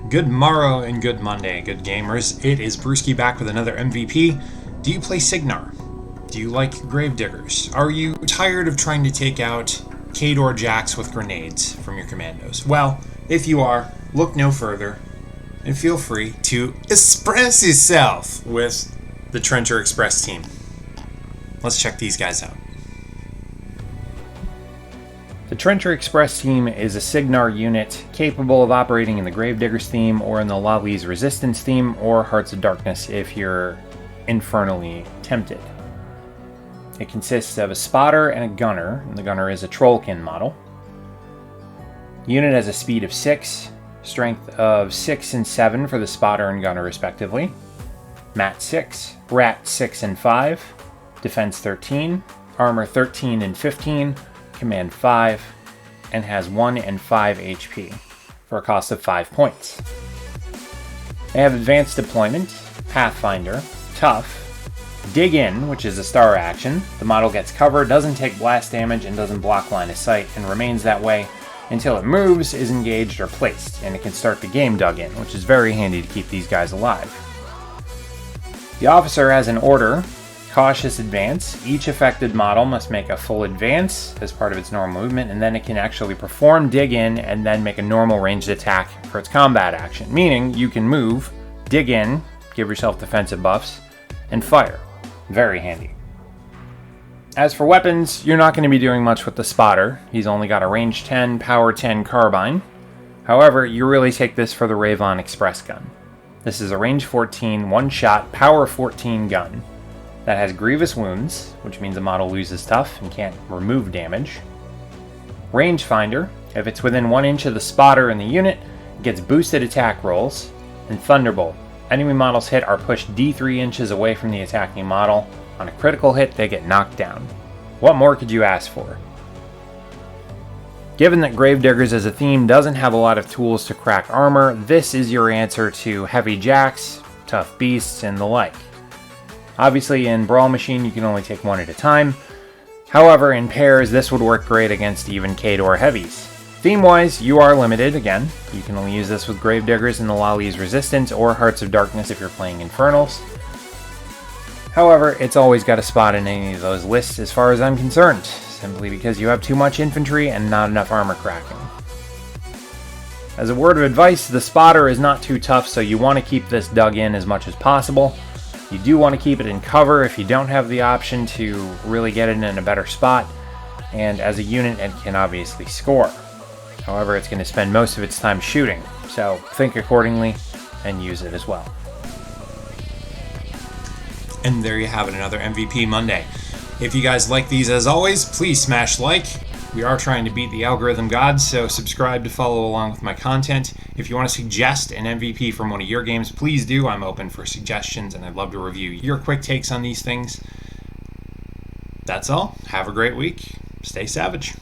Good morrow and good Monday, good gamers. It is Brewski back with another MVP. Do you play Cygnar? Do you like Gravediggers? Are you tired of trying to take out Khador jacks with grenades from your commandos? Well, if you are, look no further and feel free to express yourself with the Trencher Express team. Let's check these guys out. The Trencher Express team is a Cygnar unit capable of operating in the Gravediggers theme or in the Lolly's Resistance theme or Hearts of Darkness if you're infernally tempted. It consists of a spotter and a gunner, and the gunner is a trollkin model. The unit has a speed of 6, strength of 6 and 7 for the spotter and gunner respectively, mat 6, rat 6 and 5, defense 13, armor 13 and 15, command 5, and has 1 and 5 HP for a cost of 5 points. They have advanced deployment, pathfinder, tough, dig in, which is a star action. The model gets cover, doesn't take blast damage, and doesn't block line of sight, and remains that way until it moves, is engaged, or placed, and it can start the game dug in, which is very handy to keep these guys alive. The officer has an order, cautious advance. Each affected model must make a full advance as part of its normal movement, and then it can actually perform dig in and then make a normal ranged attack for its combat action, meaning you can move, dig in, give yourself defensive buffs, and fire. Very handy. As for weapons, you're not going to be doing much with the spotter. He's only got a range 10, power 10 carbine. However, you really take this for the Ravon Express gun. This is a range 14, one-shot, power 14 gun that has grievous wounds, which means the model loses tough and can't remove damage. Rangefinder, if it's within 1 inch of the spotter in the unit, it gets boosted attack rolls. And Thunderbolt, enemy models hit are pushed D3 inches away from the attacking model. On a critical hit, they get knocked down. What more could you ask for? Given that Gravediggers as a theme doesn't have a lot of tools to crack armor, this is your answer to heavy jacks, tough beasts, and the like. Obviously, in Warmachine, you can only take one at a time. However, in pairs, this would work great against even Khador heavies. Theme-wise, you are limited, again. You can only use this with Gravediggers in the Lolly's Resistance or Hearts of Darkness if you're playing Infernals. However, it's always got a spot in any of those lists as far as I'm concerned, simply because you have too much infantry and not enough armor cracking. As a word of advice, the spotter is not too tough, so you want to keep this dug in as much as possible. You do want to keep it in cover if you don't have the option to really get it in a better spot, and as a unit it can obviously score. However, it's going to spend most of its time shooting, so think accordingly and use it as well. And there you have it, another MVP Monday. If you guys like these, as always, please smash like. We are trying to beat the algorithm gods, so subscribe to follow along with my content. If you want to suggest an MVP from one of your games, please do. I'm open for suggestions, and I'd love to review your quick takes on these things. That's all. Have a great week. Stay savage.